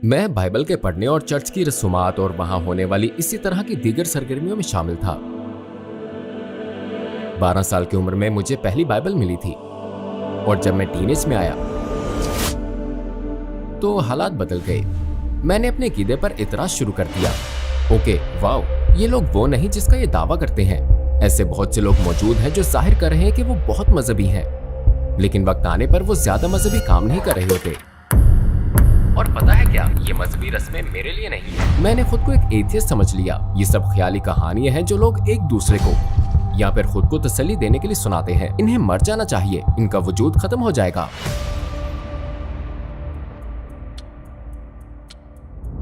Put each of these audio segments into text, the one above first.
मैं बाइबल के पढ़ने और चर्च की रसूमात और वहां होने वाली इसी तरह की दीगर सरगर्मियों में शामिल था। 12 साल की उम्र में मुझे पहली बाइबल मिली थी और जब मैं टीनेज में आया तो हालात बदल गए। मैंने अपने कीदे पर इतराज शुरू कर दिया। ओके, वाओ, ये लोग वो नहीं जिसका ये दावा करते हैं। ऐसे बहुत से लोग मौजूद हैं जो जाहिर कर रहे हैं कि वो बहुत मजहबी हैं, लेकिन वक्त आने पर वो ज्यादा मजहबी काम नहीं कर रहे होते। और पता है क्या, ये मजहबी रस्में मेरे लिए नहीं है। मैंने खुद को एक एथियस्ट समझ लिया। ये सब ख्याली कहानियां हैं जो लोग एक दूसरे को या फिर खुद को तसल्ली देने के लिए सुनाते हैं। इन्हें मर जाना चाहिए, इनका वजूद खत्म हो जाएगा।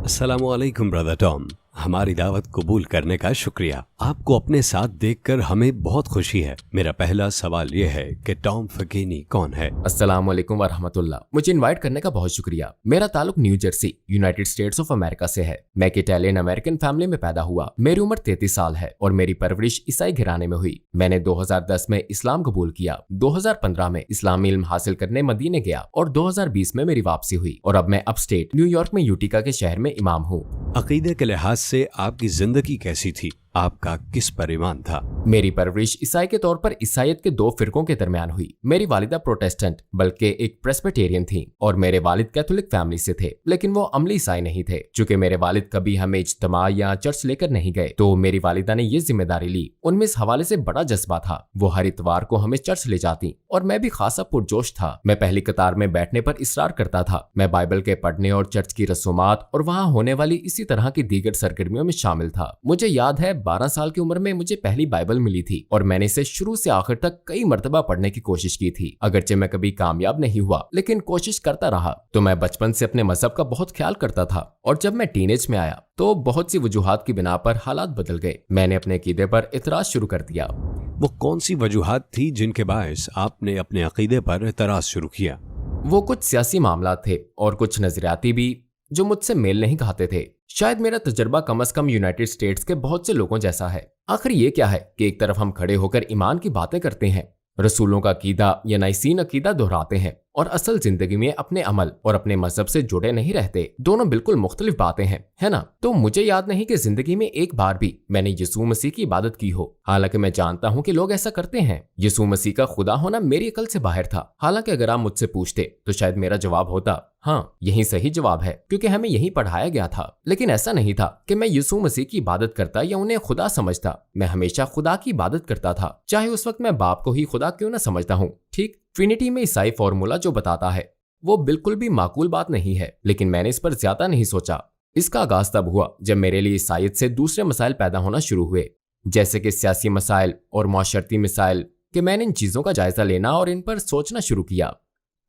अस्सलामुअलैकुम ब्रदर टॉम, हमारी दावत कबूल करने का शुक्रिया। आपको अपने साथ देखकर हमें बहुत खुशी है। मेरा पहला सवाल यह है कि टॉम फकीनी कौन है? अस्सलामुअलैकुम व रहमतुल्लाह। मुझे इनवाइट करने का बहुत शुक्रिया। मेरा ताल्लुक new Jersey, United states of America से है। मैं एक इटालियन अमेरिकन फैमिली में पैदा हुआ। मेरी उम्र 33 साल है और मेरी परवरिश ईसाई घराने में हुई। मैंने 2010 में इस्लाम कबूल किया, 2015 में इस्लामी इल्म हासिल करने मदीने गया और 2020 में मेरी वापसी हुई और अब मैं अपस्टेट न्यूयॉर्क में यूटिका के शहर में इमाम हूँ। अकीदे के लिहाज से आपकी जिंदगी कैसी थी? आपका किस पर ईमान था? मेरी परवरिश ईसाई के तौर पर ईसाइयत के 2 फिरकों के दरमियान हुई। मेरी वालिदा प्रोटेस्टेंट बल्कि एक प्रेस्बिटेरियन थी और मेरे वालिद कैथोलिक फैमिली से थे, लेकिन वो अमली ईसाई नहीं थे। चूंकि मेरे वालिद कभी हमें इज्तिमा या चर्च लेकर नहीं गए तो मेरी वालिदा ने ये जिम्मेदारी ली। उनमें इस हवाले से बड़ा जज्बा था। वो हर इतवार को हमें चर्च ले जाती और मैं भी खासा पुरजोश था। मैं पहली कतार में बैठने पर इसरार करता था। मैं बाइबल के पढ़ने और चर्च की रसूमात और वहाँ होने वाली इसी तरह की दीगर सरगर्मियों में शामिल था। मुझे याद है 12 साल की उम्र में मुझे पहली बाइबल मिली थी और मैंने इसे शुरू से आखिर तक कई मर्तबा पढ़ने की कोशिश की थी। अगरचे मैं कभी कामयाब नहीं हुआ, लेकिन कोशिश करता रहा। तो मैं बचपन से अपने मजहब का बहुत ख्याल करता था और जब मैं टीनेज में आया तो बहुत सी वजूहात की बिना पर हालात बदल गए। मैंने अपने अकीदे पर इतराज शुरू कर दिया। वो कौन सी वजूहात थी जिनके बायस आपने अपने अकीदे पर इतराज शुरू किया? वो कुछ सियासी मामला थे और कुछ नजरियाती भी जो मुझसे मेल नहीं खाते थे। शायद मेरा तजर्बा कम से कम यूनाइटेड स्टेट्स के बहुत से लोगों जैसा है। आखिर ये क्या है कि एक तरफ हम खड़े होकर ईमान की बातें करते हैं, रसूलों का अकीदा या नाइसीन अकीदा दोहराते हैं और असल जिंदगी में अपने अमल और अपने मजहब से जुड़े नहीं रहते। दोनों बिल्कुल मुख्तलिफ बातें हैं, है ना? तो मुझे याद नहीं कि जिंदगी में एक बार भी मैंने यीशु मसीह की इबादत की हो। हालांकि मैं जानता हूँ कि लोग ऐसा करते हैं। यीशु मसीह का खुदा होना मेरी अकल से बाहर था। हालांकि अगर आप मुझसे पूछते तो शायद मेरा जवाब होता हाँ, यही सही जवाब है, क्योंकि हमें यही पढ़ाया गया था। लेकिन ऐसा नहीं था कि मैं यीशु मसीह की इबादत करता या उन्हें खुदा समझता। मैं हमेशा खुदा की इबादत करता था, चाहे उस वक्त मैं बाप को ही खुदा क्यों ना समझता हूँ। ठीक, ट्रिनिटी में ईसाई फॉर्मूला जो बताता है वो बिल्कुल भी माकूल बात नहीं है, लेकिन मैंने इस पर ज्यादा नहीं सोचा। इसका आगाज तब हुआ जब मेरे लिए ईसाईयत से दूसरे मसाइल पैदा होना शुरू हुए, जैसे कि सियासी मसाइल और माशरती मसाइल, कि मैंने इन चीजों का जायजा लेना और इन पर सोचना शुरू किया।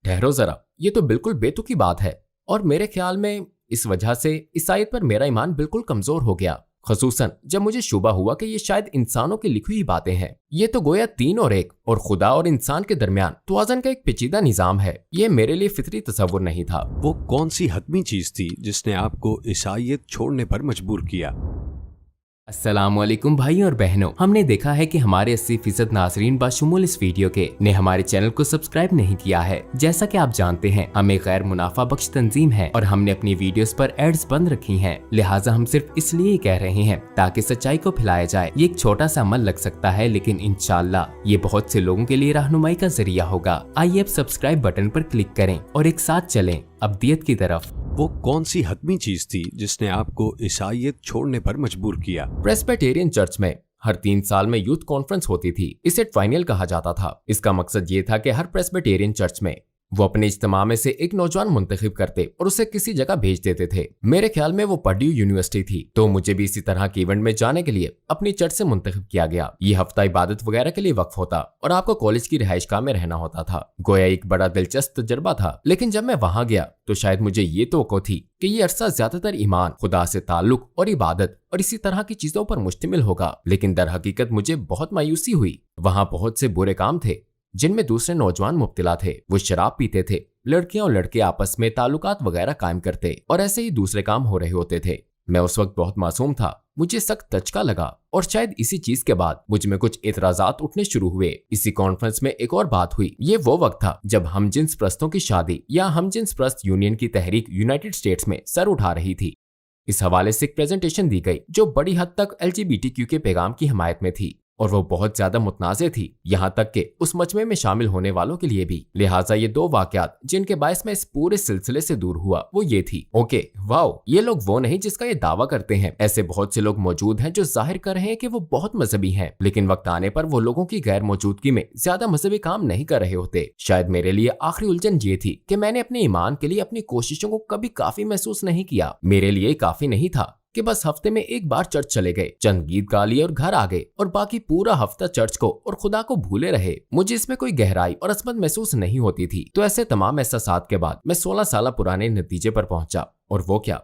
ठहरो जरा, ये तो बिल्कुल बेतुकी बात है और मेरे ख्याल में इस वजह से ईसाईयत पर मेरा ईमान बिल्कुल कमजोर हो गया, खसूसन जब मुझे शुबा हुआ कि ये शायद इंसानों की लिखी हुई बातें हैं। ये तो गोया 3 और 1 और खुदा और इंसान के दरमियान तवाज़ुन का एक पेचीदा निजाम है। ये मेरे लिए फितरी तसव्वुर नहीं था। वो कौन सी हतमी चीज थी जिसने आपको ईसाईयत छोड़ने पर मजबूर किया? अस्सलामुअलैकुम भाई और बहनों, हमने देखा है कि हमारे 80% नाजरीन बाशुमूल इस वीडियो के ने हमारे चैनल को सब्सक्राइब नहीं किया है। जैसा कि आप जानते हैं, हम एक गैर मुनाफा बख्श तंजीम है और हमने अपनी वीडियोस पर एड्स बंद रखी हैं। लिहाजा हम सिर्फ इसलिए कह रहे हैं ताकि सच्चाई को फैलाया जाए। ये एक छोटा सा अमल लग सकता है, लेकिन इंशाअल्लाह ये बहुत से लोगों के लिए रहनुमाई का जरिया होगा। आइए अब सब्सक्राइब बटन पर क्लिक करें और एक साथ चलें अब्दियत की तरफ। वो कौन सी हतमी चीज थी जिसने आपको ईसाईयत छोड़ने पर मजबूर किया? प्रेस्बिटेरियन चर्च में हर 3 साल में यूथ कॉन्फ्रेंस होती थी। इसे ट्राइनियल कहा जाता था। इसका मकसद ये था कि हर प्रेस्बिटेरियन चर्च में वो अपने इज्तिमा में से एक नौजवान मुंतखब करते और उसे किसी जगह भेज देते थे। मेरे ख्याल में वो पर्ड्यू यूनिवर्सिटी थी, तो मुझे भी इसी तरह के इवेंट में जाने के लिए अपनी चर्च से मुंतखब किया गया। ये हफ्ता इबादत वगैरह के लिए वक्फ होता और आपको कॉलेज की रिहाइशगाह में रहना होता था। गोया एक बड़ा दिलचस्प तजर्बा था, लेकिन जब मैं वहां गया तो शायद मुझे ये तवक्को थी कि ये अरसा ज्यादातर ईमान, खुदा से ताल्लुक और इबादत और इसी तरह की चीजों पर मुश्तमिल होगा। लेकिन दर हकीकत मुझे बहुत मायूसी हुई। वहाँ बहुत से बुरे काम थे जिनमें दूसरे नौजवान मुब्तिला थे। वो शराब पीते थे, लड़कियां और लड़के आपस में ताल्लुकात वगैरह कायम करते और ऐसे ही दूसरे काम हो रहे होते थे। मैं उस वक्त बहुत मासूम था, मुझे सख्त दचका लगा और शायद इसी चीज के बाद मुझ में कुछ एतराजात उठने शुरू हुए। इसी कॉन्फ्रेंस में एक और बात हुई। ये वो वक्त था जब हमजिन्स प्रस्तों की शादी या हमजिन्स प्रस्त यूनियन की तहरीक यूनाइटेड स्टेट्स में सर उठा रही थी। इस हवाले से एक प्रेजेंटेशन दी गई जो बड़ी हद तक LGBTQ के पैगाम की हिमायत में थी और वो बहुत ज्यादा मुतनाज़े थी, यहाँ तक कि उस मजमे में शामिल होने वालों के लिए भी। लिहाजा ये दो वाकयात जिनके बायस मैं इस पूरे सिलसिले से दूर हुआ वो ये थी, ओके वाओ, ये लोग वो नहीं जिसका ये दावा करते हैं। ऐसे बहुत से लोग मौजूद हैं जो जाहिर कर रहे हैं कि वो बहुत मजहबी हैं, लेकिन वक्त आने पर वो लोगों की गैर मौजूदगी में ज्यादा मजहबी काम नहीं कर रहे होते। शायद मेरे लिए आखिरी उलझन ये थी कि मैंने अपने ईमान के लिए अपनी कोशिशों को कभी काफी महसूस नहीं किया। मेरे लिए काफी नहीं था कि बस हफ्ते में एक बार चर्च चले गए, चंद गीत गा लिए और घर आ गए और बाकी पूरा हफ्ता चर्च को और खुदा को भूले रहे। मुझे इसमें कोई गहराई और असमत महसूस नहीं होती थी। तो ऐसे तमाम एहसासात के बाद मैं 16 साल पुराने नतीजे पर पहुंचा, और वो क्या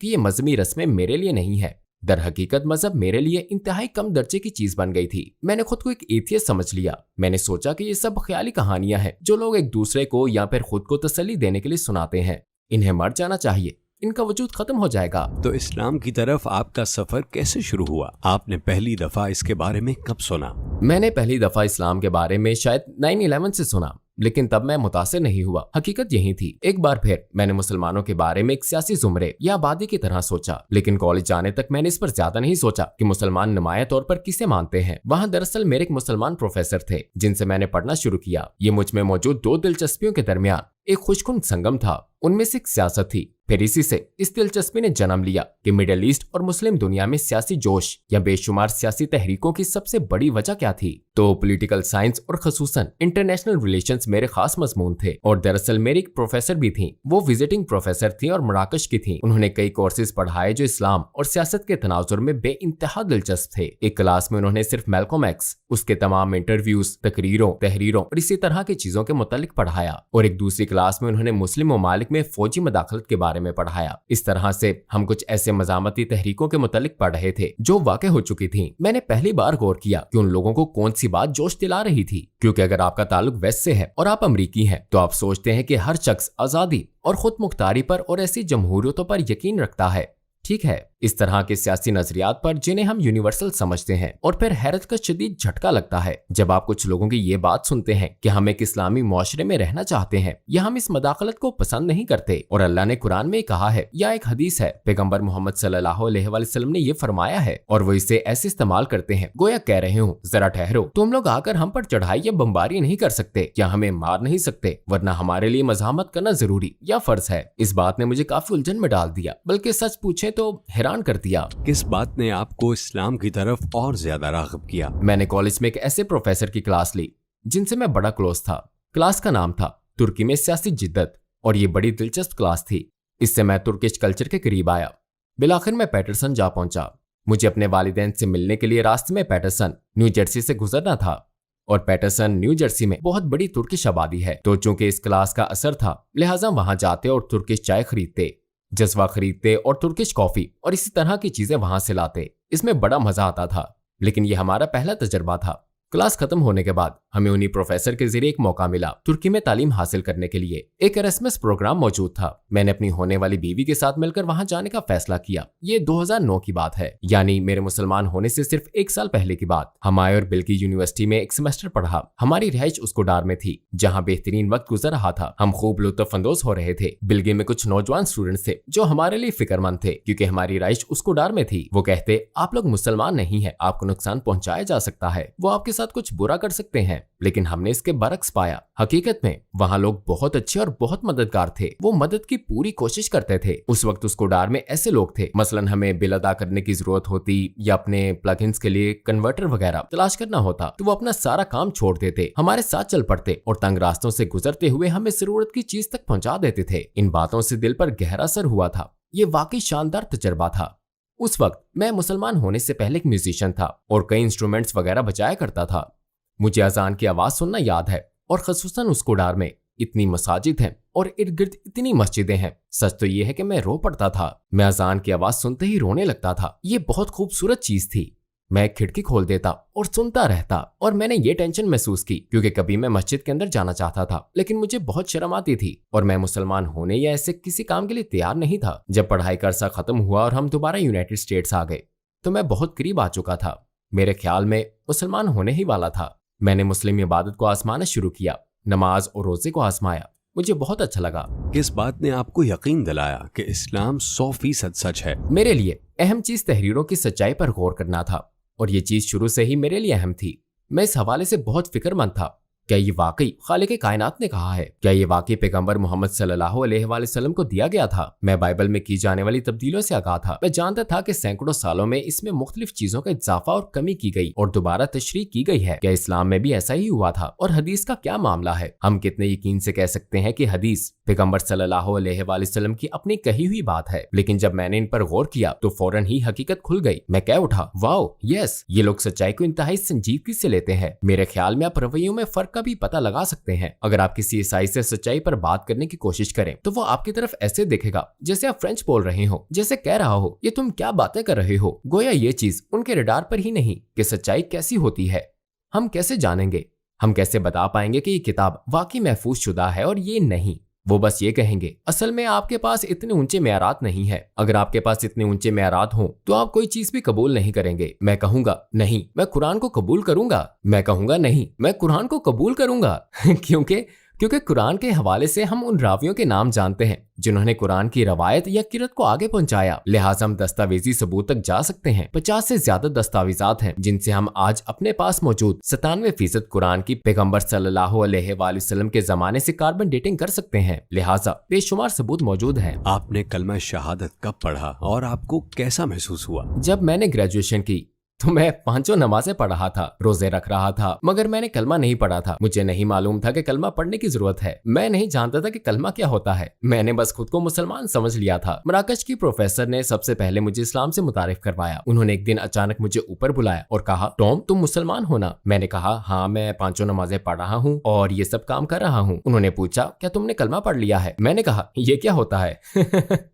कि ये मजहबी रस्में मेरे लिए नहीं है। दर हकीकत मजहब मेरे लिए इंतहाई कम दर्जे की चीज बन गई थी। मैंने खुद को एक एथियस्ट समझ लिया। मैंने सोचा कि ये सब ख्याली कहानियां हैं जो लोग एक दूसरे को या फिर खुद को तसल्ली देने के लिए सुनाते हैं। इन्हें मर जाना चाहिए, इनका वजूद खत्म हो जाएगा। तो इस्लाम की तरफ आपका सफर कैसे शुरू हुआ? आपने पहली दफा इसके बारे में कब सुना? मैंने पहली दफा इस्लाम के बारे में शायद 9/11 से सुना, लेकिन तब मैं मुतासिर नहीं हुआ। हकीकत यही थी। एक बार फिर मैंने मुसलमानों के बारे में एक सियासी जुमरे या आबादी की तरह सोचा, लेकिन कॉलेज जाने तक मैंने इस पर ज्यादा नहीं सोचा कि मुसलमान नुमाया तौर पर किसे मानते हैं। वहाँ दरअसल मेरे एक मुसलमान प्रोफेसर थे जिनसे मैंने पढ़ना शुरू किया। ये मुझ में मौजूद दो दिलचस्पियों के दरमियान एक खुशकुन संगम था। उनमें से एक सियासत थी। फिर इसी से इस दिलचस्पी ने जन्म लिया कि मिडिल ईस्ट और मुस्लिम दुनिया में सियासी जोश या बेशुमार सियासी तहरीकों की सबसे बड़ी वजह क्या थी। तो पॉलिटिकल साइंस और खसूसन इंटरनेशनल रिलेशंस मेरे खास मजमून थे। और दरअसल मेरी एक प्रोफेसर भी थी। वो विजिटिंग प्रोफेसर थी और मराकश की थी। उन्होंने कई कोर्सेज पढ़ाए जो इस्लाम और सियासत के तनाजुर में बेइंतहा दिलचस्प थे। एक क्लास में उन्होंने सिर्फ मैल्कोम एक्स, उसके तमाम इंटरव्यूज, तकरीरों, तहरीरों और इसी तरह की चीजों के मुतालिक पढ़ाया, और एक दूसरी क्लास में उन्होंने मुस्लिम ममालिक में फौजी मदाखलत के बारे में पढ़ाया। इस तरह से हम कुछ ऐसे मजामती तहरीकों के मुतालिक पढ़ रहे थे जो वाक़ई हो चुकी थी। मैंने पहली बार गौर किया कि उन लोगों को कौन सी बात जोश दिला रही थी, क्योंकि अगर आपका ताल्लुक वेस्ट से है और आप अमरीकी हैं तो आप सोचते हैं कि हर शख्स आजादी और खुद मुख्तारी पर और ऐसी जमहूरियतों पर यकीन रखता है। ठीक है, इस तरह के सियासी नजरियात पर जिन्हें हम यूनिवर्सल समझते हैं, और फिर हैरत का शदीद झटका लगता है जब आप कुछ लोगों की ये बात सुनते हैं कि हम एक इस्लामी मुआशरे में रहना चाहते हैं या हम इस मदाखलत को पसंद नहीं करते। और अल्लाह ने कुरान में कहा है या एक हदीस है, पैगंबर मोहम्मद सल्लल्लाहु अलैहि वसल्लम ने ये फरमाया है, और वो इसे ऐसे इस्तेमाल करते हैं गोया कह रहे हो जरा ठहरो, तुम लोग आकर हम पर चढ़ाई या बमबारी नहीं कर सकते या हमें मार नहीं सकते, वरना हमारे लिए मज़ाहमत करना जरूरी या फर्ज है। इस बात ने मुझे काफी उलझन में डाल दिया, बल्कि सच पूछे तो हैरान कर दिया। किस बात ने आपको इस्लाम की तरफ और ज्यादा राग़िब किया? मैंने कॉलेज में एक ऐसे प्रोफेसर की क्लास ली जिनसे मैं बड़ा क्लोज था। क्लास का नाम था तुर्की में सियासी जिद्दत, और ये बड़ी दिलचस्प क्लास थी। इससे मैं तुर्किश कल्चर के करीब आया। बिलाखिर मैं पैटरसन जा पहुंचा। मुझे अपने वालिदैन से मिलने के लिए रास्ते में पैटरसन, न्यू जर्सी से गुजरना था, और पैटरसन न्यू जर्सी में बहुत बड़ी तुर्किश आबादी है। तो चूंकि इस क्लास का असर था, लिहाजा वहां जाते और तुर्किश चाय खरीदते, जज्वा खरीदते और तुर्किश कॉफी और इसी तरह की चीजें वहां से लाते। इसमें बड़ा मजा आता था, लेकिन यह हमारा पहला तजर्बा था। क्लास खत्म होने के बाद हमें उन्हीं प्रोफेसर के जरिए एक मौका मिला तुर्की में तालीम हासिल करने के लिए। एक एरास्मस प्रोग्राम मौजूद था। मैंने अपनी होने वाली बीवी के साथ मिलकर वहां जाने का फैसला किया। ये 2009 की बात है, यानी मेरे मुसलमान होने से सिर्फ एक साल पहले की बात। हम आए और बिल्की यूनिवर्सिटी में एक सेमेस्टर पढ़ा। हमारी रिहाइश उस्कोडार में थी, जहाँ बेहतरीन वक्त गुजर रहा था। हम खूब लुत्फअंदोज हो रहे थे। बिल्गी में कुछ नौजवान स्टूडेंट्स थे जो हमारे लिए फिक्रमंद थे, क्योंकि हमारी रिहाइश उस्कोडार में थी। वो कहते, आप लोग मुसलमान नहीं है, आपको नुकसान पहुंचाया जा सकता है, वो आपके साथ कुछ बुरा कर सकते हैं। लेकिन हमने इसके बरक्स पाया। हकीकत में वहाँ लोग बहुत अच्छे और बहुत मददगार थे। वो मदद की पूरी कोशिश करते थे। उस वक्त उस्कोडार में ऐसे लोग थे, मसलन हमें बिल अदा करने की जरूरत होती या अपने प्लगइन्स के लिए कन्वर्टर वगैरह तलाश करना होता, तो वो अपना सारा काम छोड़ देते, हमारे साथ चल पड़ते और तंग रास्तों से गुजरते हुए हमें जरूरत की चीज तक पहुंचा देते थे। इन बातों से दिल पर गहरा असर हुआ था। ये वाकई शानदार तजर्बा था। उस वक्त मैं मुसलमान होने से पहले एक म्यूजिशियन था और कई इंस्ट्रूमेंट्स वगैरह बजाया करता था। मुझे अजान की आवाज सुनना याद है, और खसूसन उस्कोडार में इतनी मसाजिद हैं और इर्द गिर्द इतनी मस्जिदें हैं। सच तो ये है कि मैं रो पड़ता था। मैं अजान की आवाज सुनते ही रोने लगता था। ये बहुत खूबसूरत चीज थी। मैं एक खिड़की खोल देता और सुनता रहता। और मैंने ये टेंशन महसूस की क्योंकि कभी मैं मस्जिद के अंदर जाना चाहता था लेकिन मुझे बहुत शर्म आती थी और मैं मुसलमान होने या ऐसे किसी काम के लिए तैयार नहीं था। जब पढ़ाई का अरसा खत्म हुआ और हम दोबारा यूनाइटेड स्टेट्स आ गए तो मैं बहुत करीब आ चुका था। मेरे ख्याल में मुसलमान होने ही वाला था। मैंने मुस्लिम इबादत को आजमाना शुरू किया, नमाज और रोजे को आजमाया। मुझे बहुत अच्छा लगा। किस बात ने आपको यकीन दिलाया कि इस्लाम 100% सच है? मेरे लिए अहम चीज तहरीरों की सच्चाई पर गौर करना था और ये चीज शुरू से ही मेरे लिए अहम थी। मैं इस हवाले से बहुत फिक्रमंद था। क्या ये वाकई खालिक कायनात ने कहा है? क्या ये वाकई पैगंबर मोहम्मद सल्लल्लाहु अलैहि वसल्लम को दिया गया था? मैं बाइबल में की जाने वाली तब्दीलियों से आगाह था। मैं जानता था कि सैकड़ों सालों में इसमें मुख्तलिफ चीजों का इजाफा और कमी की गई और दोबारा तशरीह की गई है। क्या इस्लाम में भी ऐसा ही हुआ था? और हदीस का क्या मामला है? हम कितने यकीन से कह सकते हैं कि हदीस पैगंबर सल्लल्लाहु अलैहि वसल्लम की अपनी कही हुई बात है? लेकिन जब मैंने इन पर गौर किया तो फौरन ही हकीकत खुल गई। मैं कह उठा, वाओ, यस, ये लोग सच्चाई को इंतहाई संजीदगी से लेते हैं। मेरे ख्याल में आप रवैयों में फर्क का भी पता लगा सकते हैं। अगर आप किसी ईसाई से सच्चाई पर बात करने की कोशिश करें तो वो आपकी तरफ ऐसे देखेगा जैसे आप फ्रेंच बोल रहे हो, जैसे कह रहा हो ये तुम क्या बातें कर रहे हो। गोया ये चीज उनके रडार पर ही नहीं कि सच्चाई कैसी होती है। हम कैसे जानेंगे? हम कैसे बता पाएंगे कि ये किताब वाकई महफूज शुदा है और ये नहीं? वो बस ये कहेंगे, असल में आपके पास इतने ऊंचे मेयारात नहीं है। अगर आपके पास इतने ऊंचे मेयारात हों तो आप कोई चीज भी कबूल नहीं करेंगे। मैं कहूंगा नहीं, मैं कुरान को कबूल करूंगा। मैं कहूंगा नहीं, मैं कुरान को कबूल करूंगा क्योंकि कुरान के हवाले से हम उन रावियों के नाम जानते हैं जिन्होंने कुरान की रवायत या किरत को आगे पहुंचाया। लिहाजा हम दस्तावेजी सबूत तक जा सकते हैं। 50 से ज्यादा दस्तावेजात हैं जिनसे हम आज अपने पास मौजूद 97% कुरान की पैगंबर सल्लल्लाहु अलैहि वसल्लम के जमाने से कार्बन डेटिंग कर सकते हैं। लिहाजा बेशुमार सबूत मौजूद हैं। आपने कलमा शहादत कब पढ़ा और आपको कैसा महसूस हुआ? जब मैंने ग्रेजुएशन की तो मैं 5 नमाजें पढ़ रहा था, रोजे रख रहा था, मगर मैंने कलमा नहीं पढ़ा था। मुझे नहीं मालूम था कि कलमा पढ़ने की जरूरत है। मैं नहीं जानता था कि कलमा क्या होता है। मैंने बस खुद को मुसलमान समझ लिया था। मराकश की प्रोफेसर ने सबसे पहले मुझे इस्लाम से मुतारिफ करवाया। उन्होंने एक दिन अचानक मुझे ऊपर बुलाया और कहा, टॉम, तुम मुसलमान हो ना? मैंने कहा, हाँ, मैं 5 नमाजें पढ़ रहा हूँ और ये सब काम कर रहा हूँ। उन्होंने पूछा, क्या तुमने कलमा पढ़ लिया है? मैंने कहा, ये क्या होता है?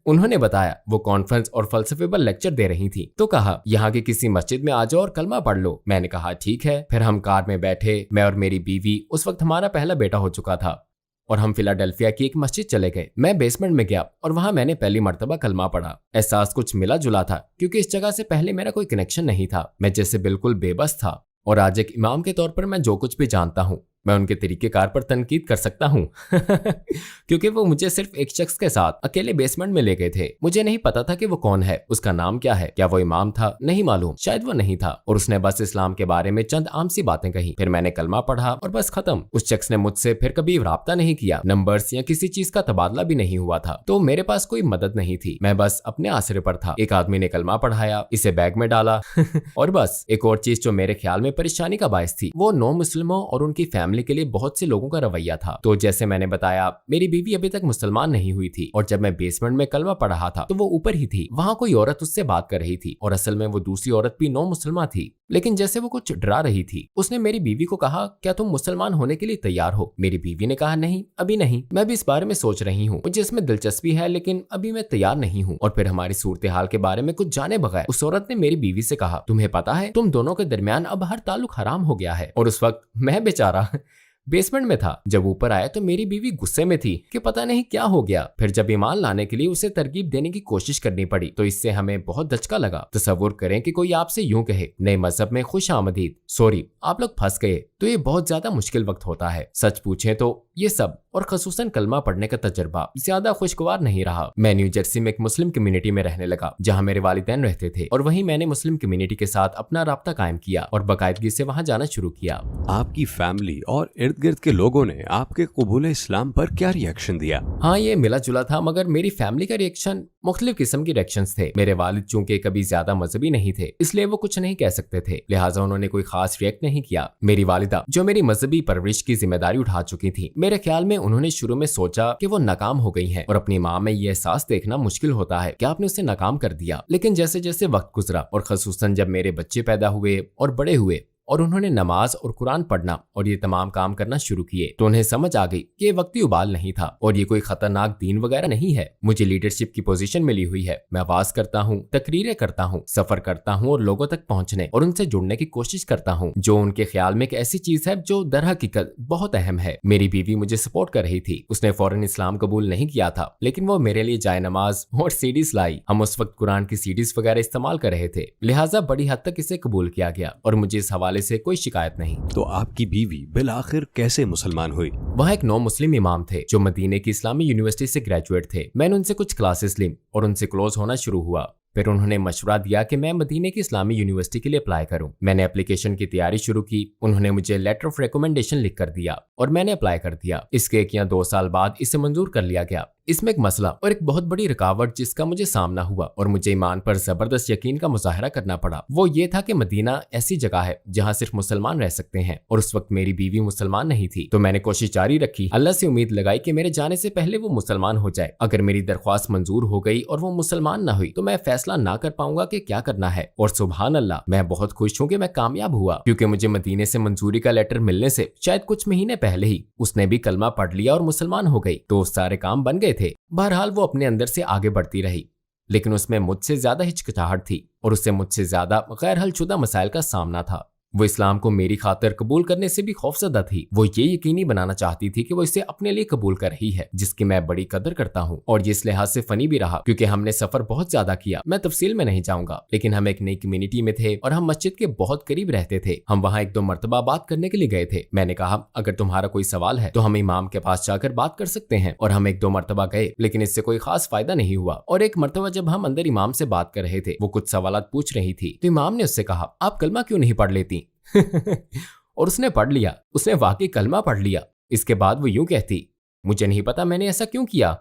उन्होंने बताया वो कॉन्फ्रेंस और फलसफेबल लेक्चर दे रही थी, तो कहा, यहाँ की किसी मस्जिद में आ जाओ और कलमा पढ़ लो। मैंने कहा, ठीक है। फिर हम कार में बैठे, मैं और मेरी बीवी, उस वक्त हमारा पहला बेटा हो चुका था, और हम फिलाडेल्फिया की एक मस्जिद चले गए। मैं बेसमेंट में गया और वहां मैंने पहली मर्तबा कलमा पढ़ा। एहसास कुछ मिला जुला था क्योंकि इस जगह से पहले मेरा कोई कनेक्शन नहीं था। मैं जैसे बिल्कुल बेबस था और आज एक इमाम के तौर पर मैं जो कुछ भी जानता हूँ मैं उनके तरीकेकार पर तनकीद कर सकता हूँ क्योंकि वो मुझे सिर्फ एक शख्स के साथ अकेले बेसमेंट में ले गए थे। मुझे नहीं पता था कि वो कौन है, उसका नाम क्या है, क्या वो इमाम था, नहीं मालूम, शायद वो नहीं था, और उसने बस इस्लाम के बारे में चंद आम सी बातें कही। फिर मैंने कलमा पढ़ा और बस खत्म। उस शख्स ने मुझसे फिर कभी राब्ता नहीं किया, नंबर्स या किसी चीज का तबादला भी नहीं हुआ था, तो मेरे पास कोई मदद नहीं थी। मैं बस अपने आसरे पर था। एक आदमी ने कलमा पढ़ाया, इसे बैग में डाला और बस। एक और चीज जो मेरे ख्याल में परेशानी का बायस थी वो नौ मुस्लिमों और उनकी फैमिली के लिए बहुत से लोगों का रवैया था। तो जैसे मैंने बताया, मेरी बीवी अभी तक मुसलमान नहीं हुई थी और जब मैं बेसमेंट में कलमा पढ़ रहा था तो वो ऊपर ही थी। वहां कोई औरत उससे बात कर रही थी और असल में वो दूसरी औरत भी नौ मुसलमान थी, लेकिन जैसे वो कुछ डरा रही थी। उसने मेरी बीवी को कहा, क्या तुम मुसलमान होने के लिए तैयार हो? मेरी बीवी ने कहा, नहीं, अभी नहीं, मैं भी इस बारे में सोच रही हूँ, मुझे इसमें दिलचस्पी है, लेकिन अभी मैं तैयार नहीं हूँ। और फिर हमारी सूरत हाल के बारे में कुछ जाने बगैर उस औरत ने मेरी बीवी से कहा, तुम्हें पता है तुम दोनों के दरमियान अब हर ताल्लुक हराम हो गया है। और उस वक्त मैं बेचारा बेसमेंट में था। जब ऊपर आया तो मेरी बीवी गुस्से में थी कि पता नहीं क्या हो गया। फिर जब ईमान लाने के लिए उसे तरकीब देने की कोशिश करनी पड़ी तो इससे हमें बहुत दचका लगा। तसव्वुर करें कि कोई आपसे यूं कहे, नए मजहब में खुश आमदीद, सॉरी आप लोग फंस गए, तो ये बहुत ज्यादा मुश्किल वक्त होता है। सच पूछें तो ये सब और खसूसन कलमा पढ़ने का तजर्बा ज्यादा खुशगवार नहीं रहा। मैं न्यू जर्सी में एक मुस्लिम कम्युनिटी में रहने लगा जहाँ मेरे वालिदैन रहते थे, और वहीं मैंने मुस्लिम कम्युनिटी के साथ अपना राब्ता कायम किया और बाकायदगी से वहाँ जाना शुरू किया। आपकी फैमिली और इर्द गिर्द के लोगों ने आपके कबूल इस्लाम पर क्या रिएक्शन दिया? हाँ, ये मिला जुला था, मगर मेरी फैमिली का रिएक्शन मुख्तलिफ किस्म के रिएक्शंस थे। मेरे वालिद चूंकि कभी ज्यादा मजहबी नहीं थे इसलिए वो कुछ नहीं कह सकते थे, लिहाजा उन्होंने कोई खास रिएक्ट नहीं किया। मेरी वालिदा जो मेरी मजहबी परवरिश की जिम्मेदारी उठा चुकी थी, मेरे ख्याल में उन्होंने शुरू में सोचा कि वो नाकाम हो गई हैं और अपनी माँ में ये एहसास देखना मुश्किल होता है कि आपने उसे नाकाम कर दिया। लेकिन जैसे जैसे वक्त गुजरा और खसूसन जब मेरे बच्चे पैदा हुए और बड़े हुए और उन्होंने नमाज और कुरान पढ़ना और ये तमाम काम करना शुरू किए तो उन्हें समझ आ गई कि ये वक्ती उबाल नहीं था और ये कोई खतरनाक दीन वगैरह नहीं है। मुझे लीडरशिप की पोजीशन मिली हुई है, मैं आवाज करता हूँ, तकरीरें करता हूँ, सफर करता हूँ और लोगों तक पहुँचने और उनसे जुड़ने की कोशिश करता हूँ, जो उनके ख्याल में एक ऐसी चीज है जो दर हकीकत बहुत अहम है। मेरी बीवी मुझे सपोर्ट कर रही थी, उसने फौरन इस्लाम कबूल नहीं किया था, लेकिन वो मेरे लिए जाए नमाज और सीडीज लाई। हम उस वक्त कुरान की सीडीज वगैरह इस्तेमाल कर रहे थे, लिहाजा बड़ी हद तक इसे कबूल किया गया और मुझे इस हवाले से कोई शिकायत नहीं। तो आपकी बीवी बिलाखिर कैसे मुसलमान हुई? वहाँ एक नौ मुस्लिम इमाम थे जो मदीने की इस्लामी यूनिवर्सिटी से ग्रेजुएट थे। मैंने उनसे कुछ क्लासेस ली और उनसे क्लोज होना शुरू हुआ। फिर उन्होंने मशवरा दिया कि मैं मदीने की इस्लामी यूनिवर्सिटी के लिए अप्लाई करूं। मैंने एप्लीकेशन की तैयारी शुरू की। उन्होंने मुझे लेटर ऑफ रिकमेंडेशन लिख कर दिया और मैंने अप्लाई कर दिया। इसके 1 या 2 साल बाद इसे मंजूर कर लिया गया। इसमें एक मसला और एक बहुत बड़ी रुकावट जिसका मुझे सामना हुआ और मुझे ईमान पर जबरदस्त यकीन का मुजाहरा करना पड़ा, वो ये था कि मदीना ऐसी जगह है जहाँ सिर्फ मुसलमान रह सकते हैं और उस वक्त मेरी बीवी मुसलमान नहीं थी। तो मैंने कोशिश जारी रखी, अल्लाह से उम्मीद लगाई कि मेरे जाने से पहले वो मुसलमान हो जाए। अगर मेरी दरख्वास्त मंजूर हो गई और वो मुसलमान ना हुई तो मैं फैसला ना कर पाऊंगा कि क्या करना है। और सुभान अल्लाह, मैं बहुत खुश हूँ कि मैं कामयाब हुआ, क्योंकि मुझे मदीने से मंजूरी का लेटर मिलने से शायद कुछ महीने पहले ही उसने भी कलमा पढ़ लिया और मुसलमान हो गई। तो सारे काम बन गए थे। बहरहाल वो अपने अंदर से आगे बढ़ती रही, लेकिन उसमें मुझसे ज्यादा हिचकिचाहट थी और उससे मुझसे ज्यादा गैर हलशुदा मसाइल का सामना था। वो इस्लाम को मेरी खातिर कबूल करने से भी खौफजदा थी। वो ये यकीनी बनाना चाहती थी कि वो इसे अपने लिए कबूल कर रही है, जिसकी मैं बड़ी कदर करता हूँ। और ये इस लिहाज से फनी भी रहा क्योंकि हमने सफर बहुत ज्यादा किया। मैं तफसील में नहीं जाऊंगा, लेकिन हम एक नई कम्युनिटी में थे और हम मस्जिद के बहुत करीब रहते थे। हम वहाँ 1-2 मरतबा बात करने के लिए गए थे। मैंने कहा, अगर तुम्हारा कोई सवाल है तो हम इमाम के पास जाकर बात कर सकते हैं। और हम 1-2 मरतबा गए, लेकिन इससे कोई खास फायदा नहीं हुआ। और एक मरतबा जब हम अंदर इमाम से बात कर रहे थे, वो कुछ सवालात पूछ रही थी, तो इमाम ने उससे कहा, आप कलमा क्यों नहीं पढ़ लेती? और उसने पढ़ लिया। उसने वाकई कलमा पढ़ लिया। इसके बाद वो यूं कहती, मुझे नहीं पता मैंने ऐसा क्यों किया।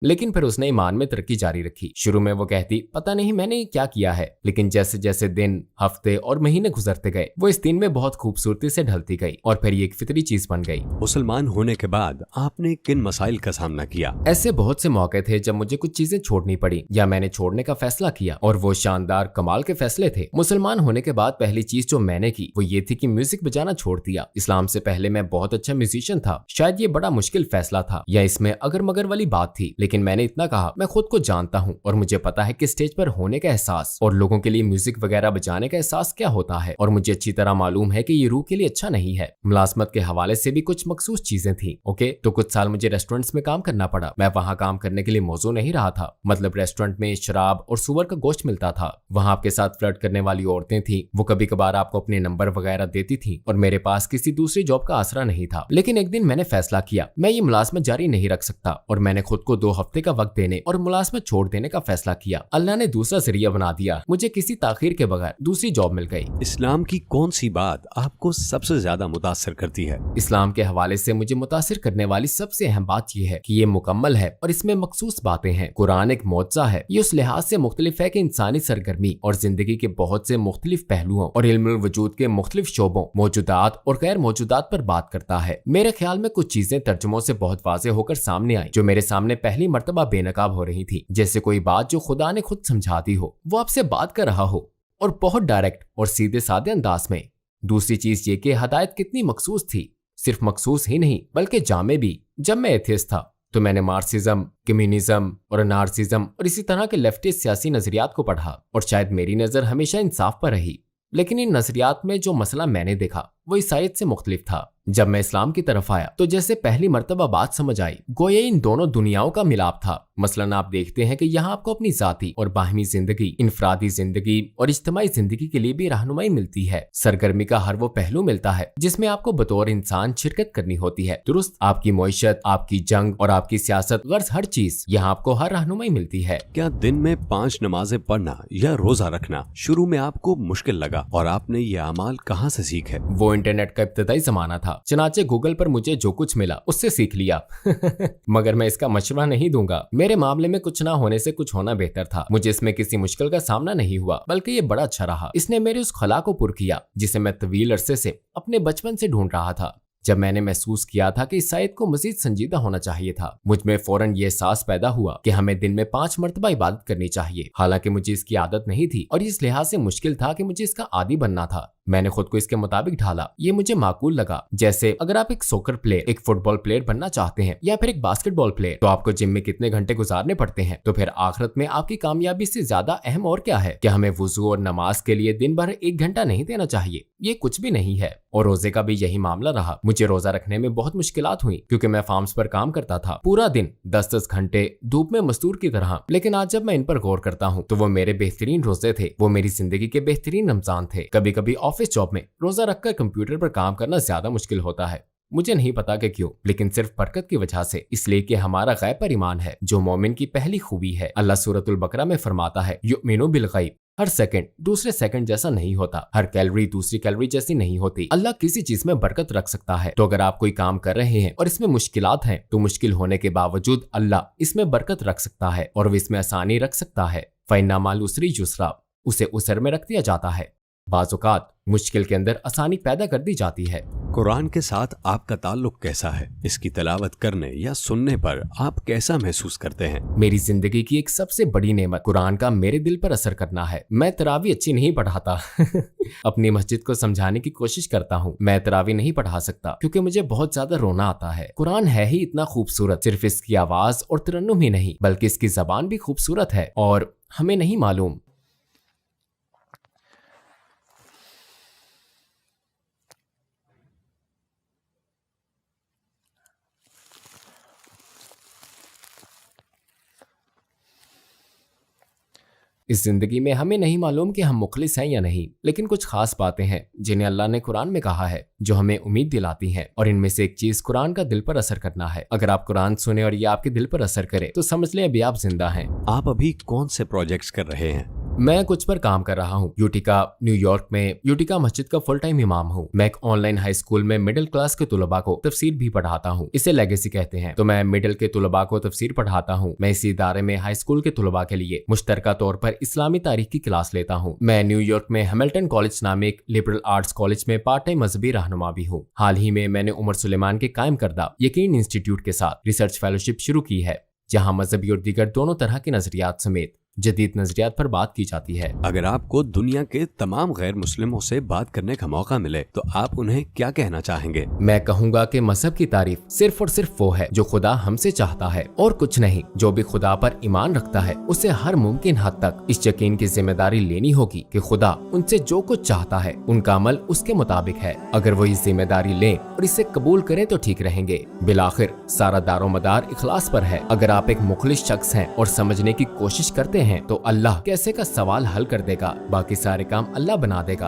लेकिन फिर उसने ईमान में तरक्की जारी रखी। शुरू में वो कहती, पता नहीं मैंने क्या किया है, लेकिन जैसे जैसे दिन, हफ्ते और महीने गुजरते गए, वो इस दिन में बहुत खूबसूरती से ढलती गई और फिर ये एक फितरी चीज बन गई। मुसलमान होने के बाद आपने किन मसाइल का सामना किया? ऐसे बहुत से मौके थे जब मुझे कुछ चीजें छोड़नी पड़ी या मैंने छोड़ने का फैसला किया, और वो शानदार कमाल के फैसले थे। मुसलमान होने के बाद पहली चीज जो मैंने की वो ये थी कि म्यूजिक बजाना छोड़ दिया। इस्लाम से पहले मैं बहुत अच्छा म्यूजिशियन था। शायद ये बड़ा मुश्किल फैसला था या इसमें अगर मगर वाली बात थी, लेकिन मैंने इतना कहा, मैं खुद को जानता हूँ और मुझे पता है कि स्टेज पर होने का एहसास और लोगों के लिए म्यूजिक वगैरह बजाने का एहसास क्या होता है, और मुझे अच्छी तरह मालूम है कि ये रूह के लिए अच्छा नहीं है। मुलाजमत के हवाले से भी कुछ मखसूस चीजें थी। ओके, तो कुछ साल मुझे रेस्टोरेंट्स में काम करना पड़ा। मैं वहाँ काम करने के लिए मौजू नहीं रहा था। मतलब रेस्टोरेंट में शराब और सुअर का गोश्त मिलता था। वहाँ आपके साथ फ्लर्ट करने वाली औरतें थी। वो कभी कभार आपको अपने नंबर वगैरह देती थी और मेरे पास किसी दूसरी जॉब का आसरा नहीं था। लेकिन एक दिन मैंने फैसला किया, मैं ये मुलाजमत जारी नहीं रख सकता और मैंने खुद को 2 हफ्ते का वक्त देने और मुलाजमत छोड़ देने का फैसला किया। अल्लाह ने दूसरा जरिया बना दिया। मुझे किसी ताखीर के बगैर दूसरी जॉब मिल गई। इस्लाम की कौन सी बात आपको सबसे ज्यादा मुतासिर करती है? इस्लाम के हवाले से मुझे मुतासिर करने वाली सबसे अहम बात यह है कि ये मुकम्मल है और इसमें मखसूस बातें हैं। कुरान एक मौजज़ा है। ये उस लिहाज से मुख्तलिफ है कि इंसानी सरगर्मी और जिंदगी के बहुत से मुख्तलिफ पहलुओं और इल्मुल वजूद के मुख्तलिफ शोबों, मौजूदात और गैर मौजूदात पर बात करता है। मेरे ख्याल में कुछ चीजें तर्जुमों से बहुत वाज़ेह होकर सामने आई जो मेरे सामने पहली मर्तबा बेनकाब हो रही थी। जैसे कोई बात जो खुदा ने खुद समझाती हो, वो आपसे बात कर रहा हो और बहुत डायरेक्ट और सीधे साधे अंदाज में। दूसरी चीज ये कि हदायत कितनी मखसूस थी। सिर्फ मखसूस ही नहीं बल्कि जामे भी। जब मैं एथियस्ट था तो मैंने मार्क्सिज्म, कम्युनिज्म और नार्सिज्म और इसी तरह के लेफ्टिस्ट सियासी नजरियात को पढ़ा और शायद मेरी नजर हमेशा इंसाफ पर रही। लेकिन इन नजरियात में जो मसला मैंने देखा वो ईसाईयत से मुख्तलिफ था। जब मैं इस्लाम की तरफ आया तो जैसे पहली मर्तबा बात समझ आई, गोया इन दोनों दुनियाओं का मिलाप था। मसलन आप देखते हैं कि यहाँ आपको अपनी जाती और बाहमी जिंदगी, इनफरादी जिंदगी और इज्तिमाई जिंदगी के लिए भी रहनुमाई मिलती है। सरगर्मी का हर वो पहलू मिलता है जिसमें आपको बतौर इंसान शिरकत करनी होती है। दुरुस्त, आपकी मईशत, आपकी जंग और आपकी सियासत, गर्ज हर चीज यहाँ आपको हर रहनुमाई मिलती है। क्या दिन में 5 नमाजें पढ़ना या रोजा रखना शुरू में आपको मुश्किल लगा और आपने ये अमाल कहाँ से सीखे? वो इंटरनेट का इब्तदाई जमाना था, चनाचे गूगल पर मुझे जो कुछ मिला उससे सीख लिया। मगर मैं इसका मशवरा नहीं दूंगा। मेरे मामले में कुछ ना होने से कुछ होना बेहतर था। मुझे इसमें किसी मुश्किल का सामना नहीं हुआ, बल्कि ये बड़ा अच्छा रहा। इसने मेरे उस खला को पुर किया जिसे मैं तवील अरसे से अपने बचपन से ढूंढ रहा था। जब मैंने महसूस किया था कि ईसाईयत को मजीद संजीदा होना चाहिए था, मुझ में फौरन ये एहसास पैदा हुआ कि हमें दिन में 5 मरतबा इबादत करनी चाहिए। हालांकि मुझे इसकी आदत नहीं थी और इस लिहाज से मुश्किल था कि मुझे इसका आदी बनना था। मैंने खुद को इसके मुताबिक ढाला। ये मुझे माकूल लगा। जैसे अगर आप एक सॉकर प्लेयर, एक फुटबॉल प्लेयर बनना चाहते हैं या फिर एक बास्केटबॉल प्लेयर, तो आपको जिम में कितने घंटे गुजारने पड़ते हैं, तो फिर आखिरत में आपकी कामयाबी से ज्यादा अहम और क्या है? क्या हमें वुजू और नमाज के लिए दिन भर 1 घंटा नहीं देना चाहिए? ये कुछ भी नहीं है। और रोजे का भी यही मामला रहा। मुझे रोजा रखने में बहुत मुश्किलात हुई क्योंकि मैं फार्म्स पर काम करता था, पूरा दिन 10-10 घंटे धूप में मजदूर की तरह। लेकिन आज जब मैं इन पर गौर करता हूँ तो वो मेरे बेहतरीन रोजे थे, वो मेरी जिंदगी के बेहतरीन रमजान थे। कभी कभी ऑफिस जॉब में रोजा रखकर कंप्यूटर पर काम करना ज्यादा मुश्किल होता है। मुझे नहीं पता कि क्यों, लेकिन सिर्फ बरकत की वजह से, इसलिए कि हमारा गैब पर ईमान है, जो मोमिन की पहली खूबी है। अल्लाह सूरतुल बकरा में फरमाता है, युमिनु बिल गैब। हर सेकंड दूसरे सेकंड जैसा नहीं होता, हर कैलोरी दूसरी कैलोरी जैसी नहीं होती। अल्लाह किसी चीज में बरकत रख सकता है। तो अगर आप कोई काम कर रहे हैं और इसमें मुश्किलात हैं, तो मुश्किल होने के बावजूद अल्लाह इसमें बरकत रख सकता है और वो इसमें आसानी रख सकता है। फइन्ना माल उसरी युसरा, उसे उसर में रख दिया जाता है। बाज़-औक़ात मुश्किल के अंदर आसानी पैदा कर दी जाती है। कुरान के साथ आपका ताल्लुक कैसा है? इसकी तिलावत करने या सुनने पर आप कैसा महसूस करते हैं? मेरी जिंदगी की एक सबसे बड़ी नेमत कुरान का मेरे दिल पर असर करना है। मैं तरावी अच्छी नहीं पढ़ाता अपनी मस्जिद को समझाने की कोशिश करता हूँ। मैं तरावी नहीं पढ़ा सकता क्योंकि मुझे बहुत ज्यादा रोना आता है। कुरान है ही इतना खूबसूरत, सिर्फ इसकी आवाज और तरन्नुम ही नहीं बल्कि इसकी जबान भी खूबसूरत है और हमें नहीं मालूम। इस जिंदगी में हमें नहीं मालूम कि हम मुखलिस हैं या नहीं, लेकिन कुछ खास बातें हैं जिन्हें अल्लाह ने कुरान में कहा है जो हमें उम्मीद दिलाती हैं। और इनमें से एक चीज कुरान का दिल पर असर करना है। अगर आप कुरान सुने और ये आपके दिल पर असर करे तो समझ लें अभी आप जिंदा हैं। आप अभी कौन से प्रोजेक्ट्स कर रहे हैं? मैं कुछ पर काम कर रहा हूँ। यूटिका न्यूयॉर्क में यूटिका मस्जिद का फुल टाइम इमाम हूँ। मैं एक ऑनलाइन हाई स्कूल में मिडिल क्लास के तुलबा को तफसीर भी पढ़ाता हूँ। इसे लेगेसी कहते हैं। तो मैं मिडिल के तुलबा को तफसीर पढ़ाता हूँ। मैं इसी इदारे में हाई स्कूल के तुलबा के लिए मुश्तरका तौर पर इस्लामी तारीख की क्लास लेता हूँ। मैं न्यूयॉर्क में हैमिल्टन कॉलेज नामे एक लिबरल आर्ट्स कॉलेज में पार्ट टाइम मजहबी रहनुमा भी हूँ। हाल ही में मैंने उमर सुलेमान के कायम करदा यकीन इंस्टीट्यूट के साथ रिसर्च फेलोशिप शुरू की है, जहाँ मजहबी और दीगर दोनों तरह के नजरियात समेत जदीद नजरियात पर बात की जाती है। अगर आपको दुनिया के तमाम गैर मुस्लिमों से बात करने का मौका मिले तो आप उन्हें क्या कहना चाहेंगे? मैं कहूँगा कि मजहब की तारीफ सिर्फ और सिर्फ वो है जो खुदा हमसे चाहता है और कुछ नहीं। जो भी खुदा पर ईमान रखता है उसे हर मुमकिन हद तक इस यकीन की जिम्मेदारी लेनी होगी कि खुदा उनसे जो कुछ चाहता है उनका अमल उसके मुताबिक है। अगर वो ये जिम्मेदारी लें और इसे कबूल करें तो ठीक रहेंगे। बिलाखिर सारा दारोमदार इखलास पर है। अगर आप एक मुखलिस शख्स हैं और समझने की कोशिश करते हैं तो अल्लाह कैसे का सवाल हल कर देगा, बाकी सारे काम अल्लाह बना देगा।